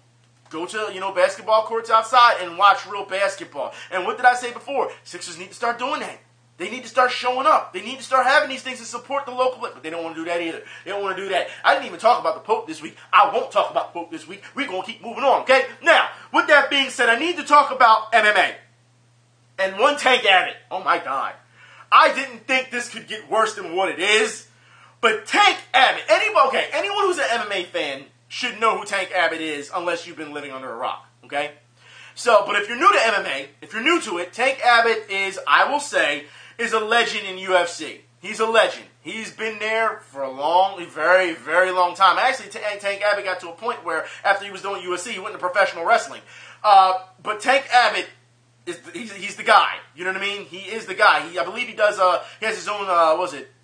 go to, basketball courts outside and watch real basketball. And what did I say before? Sixers need to start doing that. They need to start showing up. They need to start having these things to support the local, but they don't want to do that either. They don't want to do that. I didn't even talk about the Pope this week. I won't talk about the Pope this week. We're going to keep moving on, okay? Now, with that being said, I need to talk about MMA. And one Tank Abbott. Oh my God. I didn't think this could get worse than what it is. But Tank Abbott, anyone who's an MMA fan should know who Tank Abbott is unless you've been living under a rock, okay? So, but if you're new to MMA, if you're new to it, Tank Abbott is, I will say, is a legend in UFC. He's a legend. He's been there for a very, very long time. Actually, Tank Abbott got to a point where after he was doing UFC, he went into professional wrestling. But Tank Abbott, he's the guy. You know what I mean? He is the guy. I believe he does. He has his own.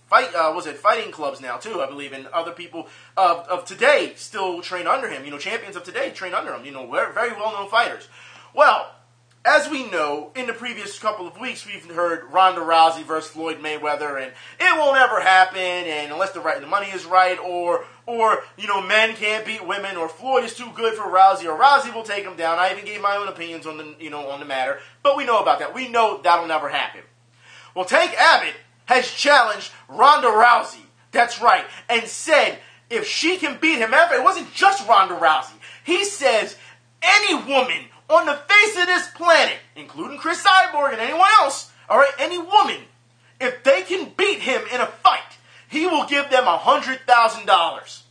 Fighting clubs now too? I believe, and other people of today still train under him. You know, champions of today train under him. You know, very well-known fighters. Well, as we know, in the previous couple of weeks, we've heard Ronda Rousey versus Floyd Mayweather, and it won't ever happen, and unless the money is right, or you know, men can't beat women, or Floyd is too good for Rousey, or Rousey will take him down. I even gave my own opinions on the matter, but we know about that. We know that'll never happen. Well, Tank Abbott has challenged Ronda Rousey. That's right, and said if she can beat him ever, it wasn't just Ronda Rousey. He says any woman on the face of this planet, including Chris Cyborg and anyone else, all right, any woman, if they can beat him in a fight, he will give them $100,000.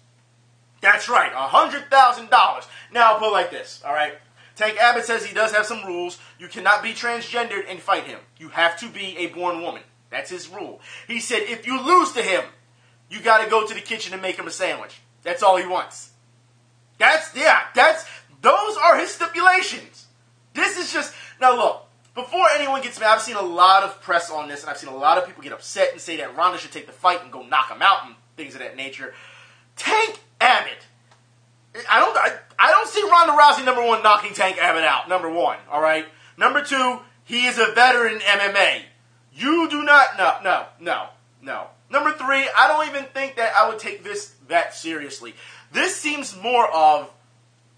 That's right, $100,000. Now, I'll put it like this, all right? Tank Abbott says he does have some rules. You cannot be transgendered and fight him. You have to be a born woman. That's his rule. He said if you lose to him, you got to go to the kitchen and make him a sandwich. That's all he wants. Those are his stipulations. This is just... Now look, before anyone gets mad, I've seen a lot of press on this, and I've seen a lot of people get upset and say that Ronda should take the fight and go knock him out and things of that nature. Tank Abbott. I don't see Ronda Rousey, number one, knocking Tank Abbott out, number one, all right? Number two, he is a veteran in MMA. You do not... No. Number three, I don't even think that I would take this that seriously. This seems more of...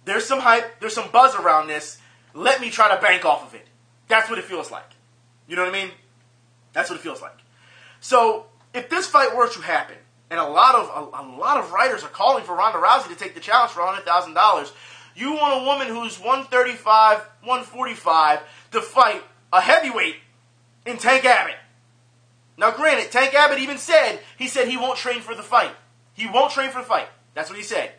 There's some hype, there's some buzz around this. Let me try to bank off of it. That's what it feels like. You know what I mean? That's what it feels like. So, if this fight were to happen, and a lot of writers are calling for Ronda Rousey to take the challenge for $100,000, you want a woman who's 135, 145 to fight a heavyweight in Tank Abbott. Now, granted, Tank Abbott even said he won't train for the fight. He won't train for the fight. That's what he said.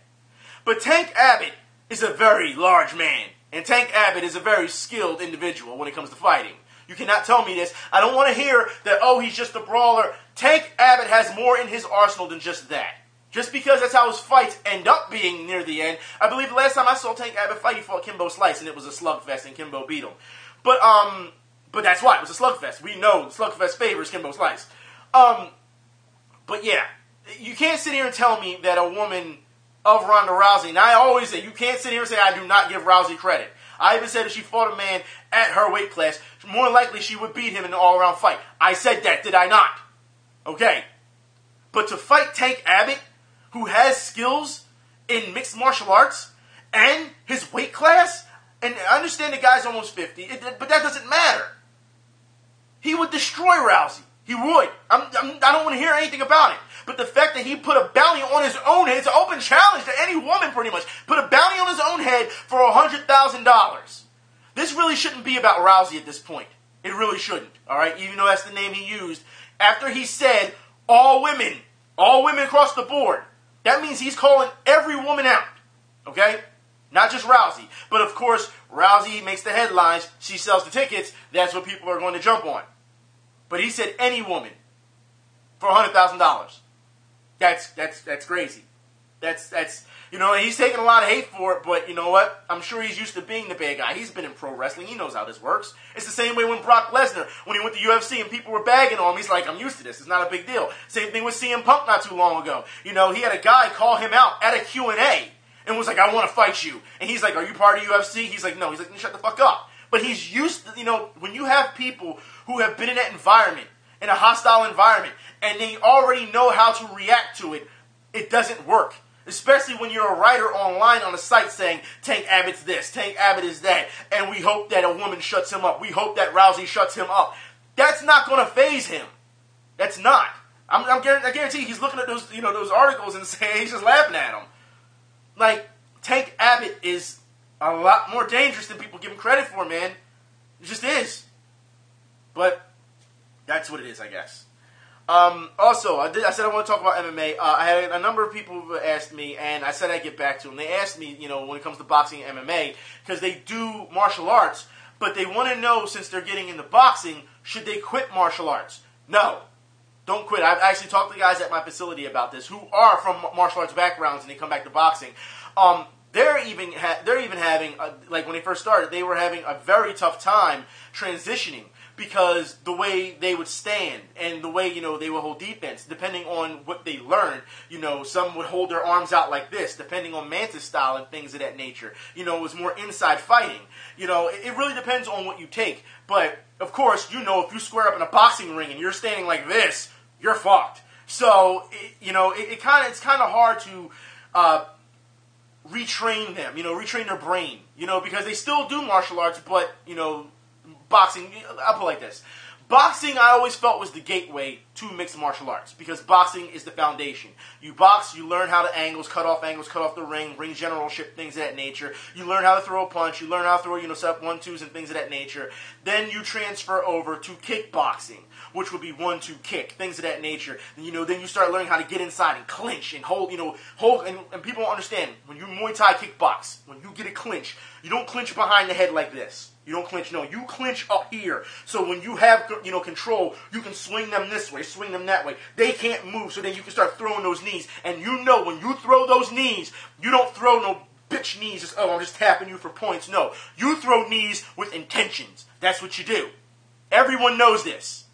But Tank Abbott is a very large man. And Tank Abbott is a very skilled individual when it comes to fighting. You cannot tell me this. I don't want to hear that, oh, he's just a brawler. Tank Abbott has more in his arsenal than just that. Just because that's how his fights end up being near the end. I believe the last time I saw Tank Abbott fight, he fought Kimbo Slice, and it was a slugfest, and Kimbo beat him. But that's why. It was a slugfest. We know the slugfest favors Kimbo Slice. But yeah, you can't sit here and tell me that a woman of Ronda Rousey, and I always say, you can't sit here and say I do not give Rousey credit. I even said if she fought a man at her weight class, more likely she would beat him in an all-around fight. I said that, did I not? Okay. But to fight Tank Abbott, who has skills in mixed martial arts, and his weight class, and I understand the guy's almost 50, but that doesn't matter. He would destroy Rousey. He would. I don't want to hear anything about it. But the fact that he put a bounty on his own head, it's an open challenge to any woman pretty much, put a bounty on his own head for $100,000. This really shouldn't be about Rousey at this point. It really shouldn't, all right? Even though that's the name he used. After he said all women across the board, that means he's calling every woman out, okay? Not just Rousey. But of course, Rousey makes the headlines. She sells the tickets. That's what people are going to jump on. But he said any woman for $100,000. That's crazy. That's you know, he's taking a lot of hate for it, but you know what? I'm sure he's used to being the bad guy. He's been in pro wrestling. He knows how this works. It's the same way when Brock Lesnar, when he went to UFC and people were bagging on him, he's like, I'm used to this. It's not a big deal. Same thing with CM Punk not too long ago. You know, he had a guy call him out at a Q&A and was like, I want to fight you. And he's like, are you part of UFC? He's like, no. He's like, shut the fuck up. But he's used to, you know, when you have people who have been in that environment, in a hostile environment, and they already know how to react to it, it doesn't work. Especially when you're a writer online on a site saying, Tank Abbott's this, Tank Abbott is that, and we hope that a woman shuts him up. We hope that Rousey shuts him up. That's not going to faze him. That's not. I guarantee he's looking at those, those articles and saying he's just laughing at them. Like, Tank Abbott is a lot more dangerous than people give him credit for, man. It just is. But that's what it is, I guess. Also, I said I want to talk about MMA. I had a number of people who asked me, and I said I'd get back to them. They asked me, when it comes to boxing and MMA, because they do martial arts, but they want to know, since they're getting into boxing, should they quit martial arts? No. Don't quit. I've actually talked to guys at my facility about this who are from martial arts backgrounds and they come back to boxing. They're even having, like when they first started, they were having a very tough time transitioning because the way they would stand and the way, they would hold defense, depending on what they learned, some would hold their arms out like this, depending on Mantis style and things of that nature. It was more inside fighting. It really depends on what you take. But, of course, if you square up in a boxing ring and you're standing like this, you're fucked. So, it's kind of hard to retrain them, retrain their brain, because they still do martial arts, but, boxing, I'll put it like this. Boxing, I always felt, was the gateway to mixed martial arts, because boxing is the foundation. You box, you learn how to cut off the ring generalship, things of that nature. You learn how to throw a punch, you learn how to throw, set up 1-2s and things of that nature. Then you transfer over to kickboxing, which would be 1-2 kick, things of that nature. Then you start learning how to get inside and clinch and hold, and people don't understand, when you Muay Thai kickbox, when you get a clinch, you don't clinch behind the head like this. You don't clinch, no. You clinch up here. So when you have, control, you can swing them this way, swing them that way. They can't move, so then you can start throwing those knees. And when you throw those knees, you don't throw no bitch knees, just, I'm just tapping you for points. No. You throw knees with intentions. That's what you do. Everyone knows this.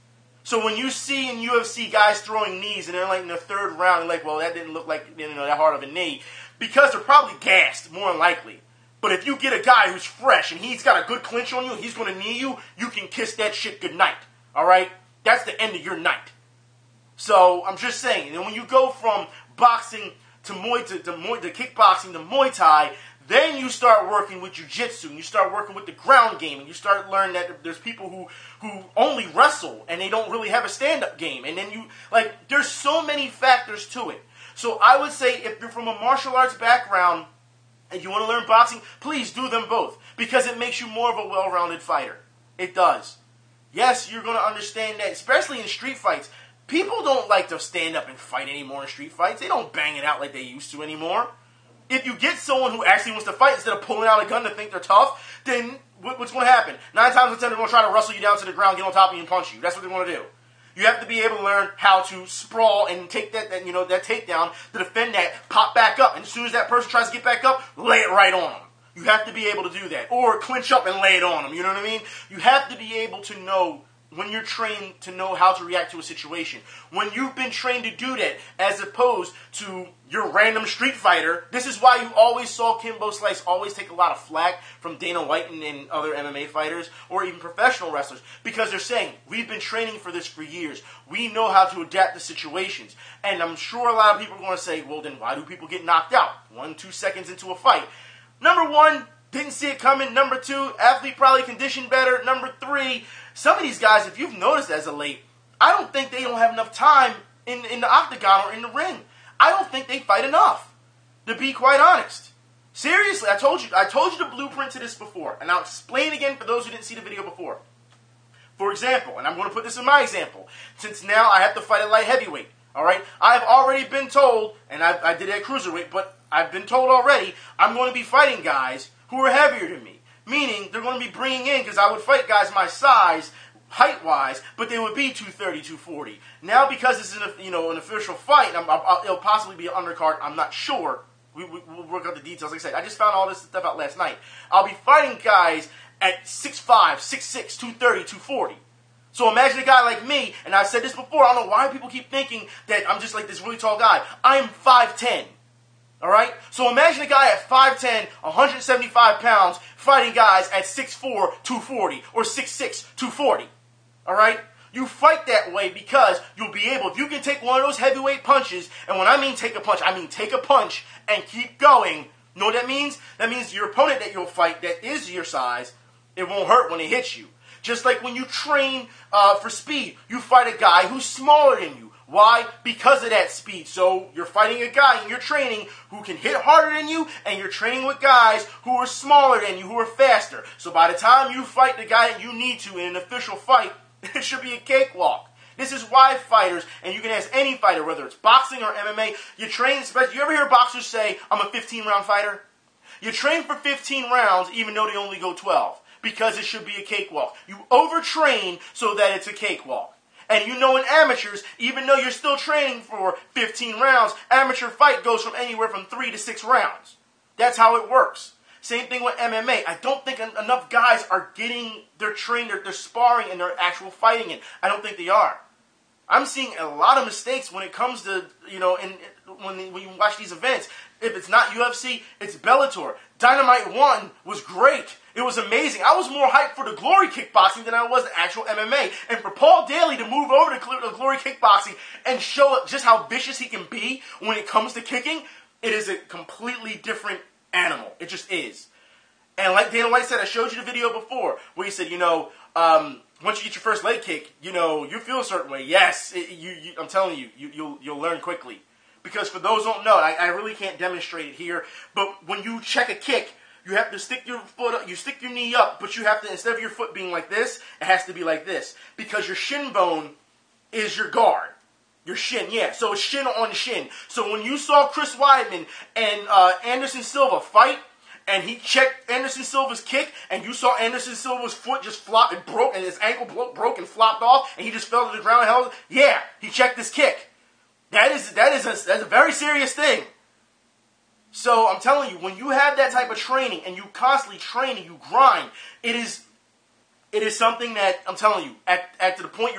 So when you see in UFC guys throwing knees, and they're like in the third round, and like, well, that didn't look like, that hard of a knee, because they're probably gassed, more than likely. But if you get a guy who's fresh and he's got a good clinch on you, he's going to knee you, you can kiss that shit goodnight. All right? That's the end of your night. So I'm just saying, and when you go from boxing to kickboxing to Muay Thai, then you start working with jiu-jitsu, and you start working with the ground game, and you start learning that there's people who only wrestle, and they don't really have a stand-up game. And then there's so many factors to it. So I would say if you're from a martial arts background, and you want to learn boxing, please do them both, because it makes you more of a well-rounded fighter. It does. Yes, you're going to understand that, especially in street fights. People don't like to stand up and fight anymore in street fights. They don't bang it out like they used to anymore. If you get someone who actually wants to fight instead of pulling out a gun to think they're tough, then what's going to happen? 9 times out of 10, they're going to try to wrestle you down to the ground, get on top of you, and punch you. That's what they want to do. You have to be able to learn how to sprawl and take that takedown to defend that, pop back up. And as soon as that person tries to get back up, lay it right on them. You have to be able to do that. Or clinch up and lay it on them. You know what I mean? You have to be able to know, when you're trained, to know how to react to a situation. When you've been trained to do that, as opposed to your random street fighter. This is why you always saw Kimbo Slice always take a lot of flack from Dana White and other MMA fighters, or even professional wrestlers, because they're saying, we've been training for this for years. We know how to adapt to situations. And I'm sure a lot of people are going to say, well, then why do people get knocked out 1-2 seconds into a fight? Number 1, didn't see it coming. Number 2, athlete probably conditioned better. Number 3, some of these guys, if you've noticed as of late, I don't think they don't have enough time in the octagon or in the ring. I don't think they fight enough, to be quite honest. Seriously, I told you the blueprint to this before, and I'll explain again for those who didn't see the video before. For example, and I'm going to put this in my example, since now I have to fight at light heavyweight, all right? I've already been told, and I did it at cruiserweight, but I've been told already I'm going to be fighting guys who are heavier than me, meaning they're going to be bringing in, because I would fight guys my size, height-wise, but they would be 230, 240. Now, because this is an official fight, it'll possibly be an undercard, I'm not sure. We'll work out the details. Like I said, I just found all this stuff out last night. I'll be fighting guys at 6'5", 6'6", 230, 240. So imagine a guy like me, and I've said this before, I don't know why people keep thinking that I'm just like this really tall guy. I am 5'10". All right? So imagine a guy at 5'10", 175 pounds, fighting guys at 6'4", 240, or 6'6", 240. All right? You fight that way because you'll be able, if you can take one of those heavyweight punches, and when I mean take a punch, I mean take a punch and keep going. You know what that means? That means your opponent that you'll fight that is your size, it won't hurt when it hits you. Just like when you train for speed, you fight a guy who's smaller than you. Why? Because of that speed. So you're fighting a guy in your training who can hit harder than you, and you're training with guys who are smaller than you, who are faster. So by the time you fight the guy that you need to in an official fight, it should be a cakewalk. This is why fighters, and you can ask any fighter, whether it's boxing or MMA, you train, especially, you ever hear boxers say, I'm a 15-round fighter? You train for 15 rounds even though they only go 12, because it should be a cakewalk. You overtrain so that it's a cakewalk. And you know in amateurs, even though you're still training for 15 rounds, amateur fight goes from anywhere from 3 to 6 rounds. That's how it works. Same thing with MMA. I don't think enough guys are getting their training, their sparring, and their actual fighting in. I don't think they are. I'm seeing a lot of mistakes when it comes to, when you watch these events. If it's not UFC, it's Bellator. Dynamite 1 was great. It was amazing. I was more hyped for the Glory Kickboxing than I was the actual MMA. And for Paul Daly to move over to Glory Kickboxing and show just how vicious he can be when it comes to kicking, it is a completely different animal. It just is. And like Dana White said, I showed you the video before, where he said, once you get your first leg kick, you feel a certain way. Yes, I'm telling you, you'll learn quickly. Because for those who don't know, I really can't demonstrate it here, but when you check a kick, you have to stick your foot up, you stick your knee up, but you have to, instead of your foot being like this, it has to be like this. Because your shin bone is your guard. Your shin, yeah. So it's shin on shin. So when you saw Chris Weidman and Anderson Silva fight, and he checked Anderson Silva's kick, and you saw Anderson Silva's foot just flop, it broke, and his ankle broke and flopped off, and he just fell to the ground and held it, yeah, he checked his kick. That's a very serious thing. So I'm telling you, when you have that type of training and you constantly train and you grind, it is something that I'm telling you, at to the point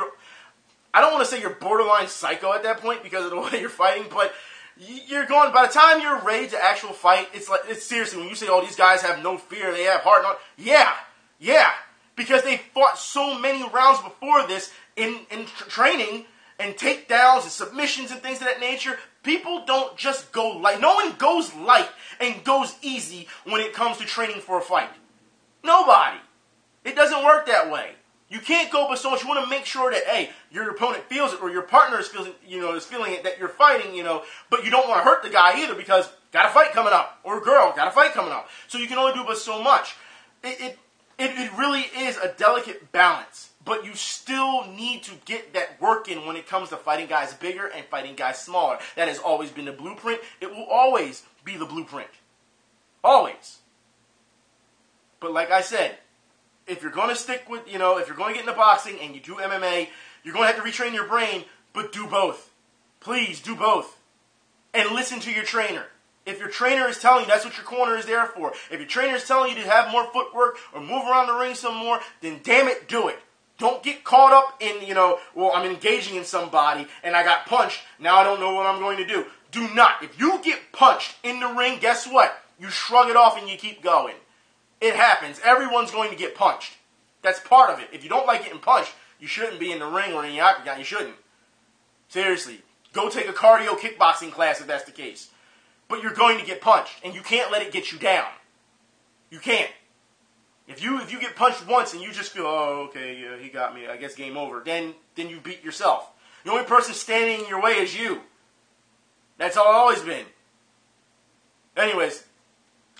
I don't want to say you're borderline psycho at that point because of the way you're fighting, but you're going, by the time you're ready to actual fight, it's seriously, when you say, oh, these guys have no fear, they have heart, yeah, because they fought so many rounds before this in training and takedowns and submissions and things of that nature. People don't just go light. No one goes light and goes easy when it comes to training for a fight. Nobody. It doesn't work that way. You can't go but so much. You want to make sure that, hey, your opponent feels it or your partner is feeling it, that you're fighting, but you don't want to hurt the guy either because got a fight coming up, or a girl, got a fight coming up. So you can only do but so much. It really is a delicate balance. But you still need to get that work in when it comes to fighting guys bigger and fighting guys smaller. That has always been the blueprint. It will always be the blueprint. Always. But like I said, if you're going to stick with, if you're going to get into boxing and you do MMA, you're going to have to retrain your brain, but do both. Please do both. And listen to your trainer. If your trainer is telling you that's what your corner is there for, if your trainer is telling you to have more footwork or move around the ring some more, then damn it, do it. Don't get caught up in, I'm engaging in somebody and I got punched. Now I don't know what I'm going to do. Do not. If you get punched in the ring, guess what? You shrug it off and you keep going. It happens. Everyone's going to get punched. That's part of it. If you don't like getting punched, you shouldn't be in the ring or in the octagon. You shouldn't. Seriously. Go take a cardio kickboxing class if that's the case. But you're going to get punched and you can't let it get you down. You can't. If you get punched once and you just feel, oh, okay, yeah, he got me, I guess game over, then you beat yourself. The only person standing in your way is you. That's all it's always been. Anyways,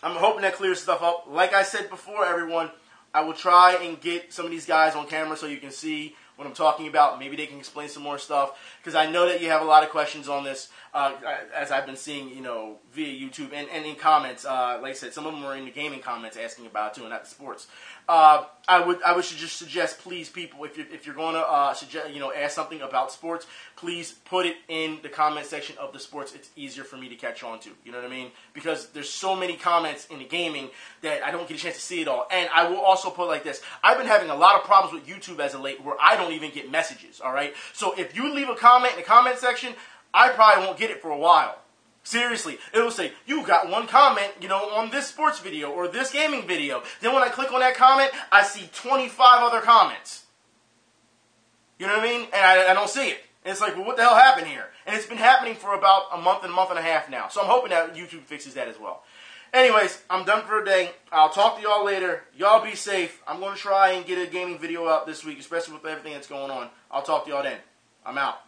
I'm hoping that clears stuff up. Like I said before, everyone, I will try and get some of these guys on camera so you can see what I'm talking about. Maybe they can explain some more stuff, because I know that you have a lot of questions on this, as I've been seeing, via YouTube and in comments. Like I said, some of them are in the gaming comments asking about it too, and not the sports. I would just suggest, please, people, if you're going to suggest, ask something about sports, please put it in the comment section of the sports. It's easier for me to catch on to. You know what I mean? Because there's so many comments in the gaming that I don't get a chance to see it all. And I will also put it like this: I've been having a lot of problems with YouTube as of late, where I don't even get messages. All right. So if you leave a comment in the comment section, I probably won't get it for a while. Seriously, it will say, you got one comment, on this sports video or this gaming video. Then when I click on that comment, I see 25 other comments. You know what I mean? And I don't see it. And it's like, well, what the hell happened here? And it's been happening for about a month and a half now. So I'm hoping that YouTube fixes that as well. Anyways, I'm done for today. I'll talk to y'all later. Y'all be safe. I'm going to try and get a gaming video out this week, especially with everything that's going on. I'll talk to y'all then. I'm out.